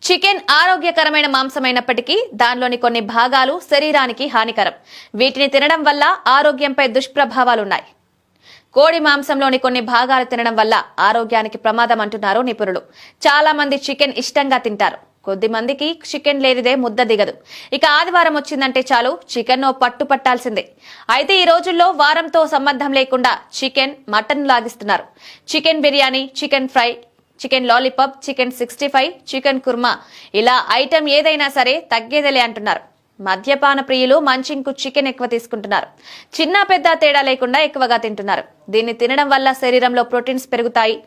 Chicken ఆరోగ్యకరమైన మాంసమైనప్పటికీ దానిలోని కొన్ని భాగాలు శరీరానికి హానికరం. వీటిని తినడం వల్ల ఆరోగ్యంపై దుష్ప్రభావాలున్నాయి. కోడి మాంసంలోని కొన్ని భాగాలు తినడం వల్ల ఆరోగ్యానికి ప్రమాదం అంటున్నారు నిపుణులు. చాలా మంది చికెన్ ఇష్టంగా తింటారు. కొద్ది మందికి చికెన్ లేనిదే ముద్ద దిగదు. ఇక ఆదివారం వచ్చిందంటే చాలు చికెన్ పట్టు పట్టాల్సిందే. అయితే ఈ రోజుల్లో వారంతో సంబంధం లేకుండా చికెన్, మటన్ లాగిస్తున్నారు. Chicken biryani, chicken fry, chicken lollipop, chicken 65, chicken korma, ఇలా ఐటెం ఏదైనా సరే తగ్గేదేలే అంటున్నారు. మద్యపాన ప్రియులు మంచింగ్కు చికెన్ ఎక్కువ తీసుకుంటున్నారు. చిన్న పెద్ద తేడా లేకుండా ఎక్కువగా తింటున్నారు. దీన్ని తినడం వల్ల శరీరంలో ప్రోటీన్స్ పెరుగుతాయి.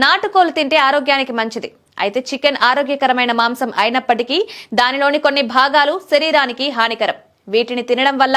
నాటుకోలు తింటే ఆరోగ్యానికి మంచిది. అయితే చికెన్ ఆరోగ్యకరమైన మాంసం అయినప్పటికీ దానిలోని కొన్ని భాగాలు శరీరానికి హానికరం. వీటిని తినడం వల్ల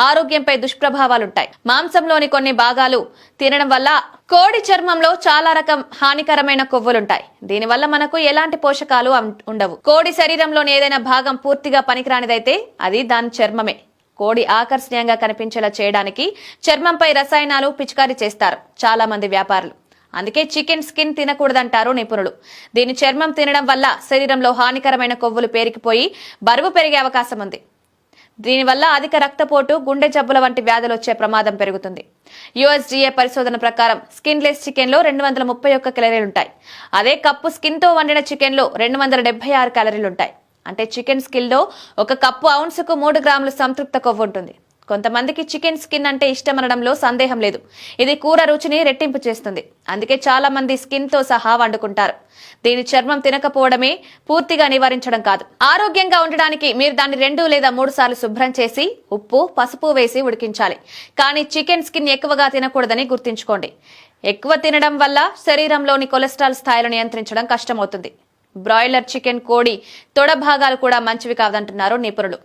ఆరోగ్యంపై దుష్ప్రభావాలుంటాయి. మాంసంలోని కొన్ని భాగాలు తినడం వల్ల కోడి చర్మంలో చాలా రకం హానికరమైన కొవ్వులుంటాయి. దీనివల్ల మనకు ఎలాంటి పోషకాలు ఉండవు. కోడి శరీరంలోని ఏదైనా భాగం పూర్తిగా పనికిరానిదైతే అది దాని చర్మమే. కోడి ఆకర్షణీయంగా కనిపించేలా చేయడానికి చర్మంపై రసాయనాలు పిచికారీ చేస్తారు చాలా మంది వ్యాపారులు. అందుకే చికెన్ స్కిన్ తినకూడదంటారు నిపుణులు. దీని చర్మం తినడం వల్ల శరీరంలో హానికరమైన కొవ్వులు పేరుకుపోయి బరువు పెరిగే అవకాశం ఉంది. దీనివల్ల అధిక రక్తపోటు, గుండె జబ్బుల వంటి వ్యాధులు వచ్చే ప్రమాదం పెరుగుతుంది. USDA పరిశోధన ప్రకారం స్కిన్లెస్ చికెన్ లో 231 క్యాలరీలుంటాయి. అదే కప్పు స్కిన్ తో వండిన చికెన్ లో 276 క్యాలరీలుంటాయి. అంటే చికెన్ స్కిన్ లో ఒక కప్పు ఔన్సుకు 3 గ్రాముల సంతృప్త కొవ్వు ఉంటుంది. కొంతమందికి చికెన్ స్కిన్ అంటే ఇష్టమనడంలో సందేహం లేదు. ఇది కూర రుచిని రెట్టింపు చేస్తుంది. అందుకే చాలా మంది స్కిన్ తో సహా వండుకుంటారు. దీని చర్మం తినకపోవడమే పూర్తిగా నివారించడం కాదు. ఆరోగ్యంగా ఉండడానికి మీరు దాన్ని 2 లేదా 3 సార్లు శుభ్రం చేసి ఉప్పు, పసుపు వేసి ఉడికించాలి. కానీ చికెన్ స్కిన్ ఎక్కువగా తినకూడదని గుర్తుంచుకోండి. ఎక్కువ తినడం వల్ల శరీరంలోని కొలెస్ట్రాల్ స్థాయిలు నియంత్రించడం కష్టమవుతుంది. బ్రాయిలర్ చికెన్, కోడి తొడ భాగాలు కూడా మంచివి కాదంటున్నారు నిపుణులు.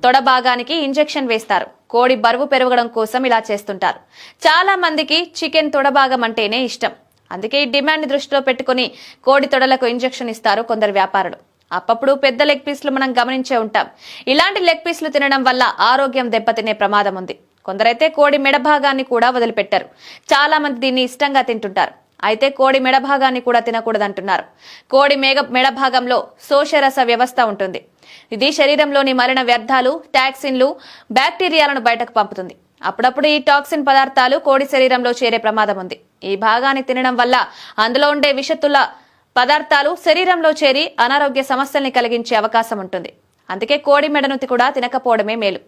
తొడ భాగానికి ఇంజెక్షన్ వేస్తారు. కోడి బరువు పెరగడం కోసం ఇలా చేస్తుంటారు. చాలా మందికి చికెన్ తొడ భాగం అంటేనే ఇష్టం. అందుకే ఈ డిమాండ్ దృష్టిలో పెట్టుకుని కోడి తొడలకు ఇంజెక్షన్ ఇస్తారు కొందరు వ్యాపారులు. అప్పప్పుడు పెద్ద లెగ్ పీస్లు మనం గమనించే ఉంటాం. ఇలాంటి లెగ్ పీస్లు తినడం వల్ల ఆరోగ్యం దెబ్బతినే ప్రమాదం ఉంది. కొందరైతే కోడి మెడ భాగాన్ని కూడా వదిలిపెట్టారు. చాలా మంది దీన్ని ఇష్టంగా తింటుంటారు. అయితే కోడి మెడ భాగాన్ని కూడా తినకూడదంటున్నారు. కోడి మెడ భాగంలో శోషరస వ్యవస్థ ఉంటుంది. ఇది శరీరంలోని మలిన వ్యర్థాలు, టాక్సిన్లు, బ్యాక్టీరియాలను బయటకు పంపుతుంది. అప్పుడప్పుడు ఈ టాక్సిన్ పదార్థాలు కోడి శరీరంలో చేరే ప్రమాదం ఉంది. ఈ భాగాన్ని తినడం వల్ల అందులో ఉండే విషతుల పదార్థాలు శరీరంలో చేరి అనారోగ్య సమస్యల్ని కలిగించే అవకాశం ఉంటుంది. అందుకే కోడి మెడను కూడా తినకపోవడమే మేలు.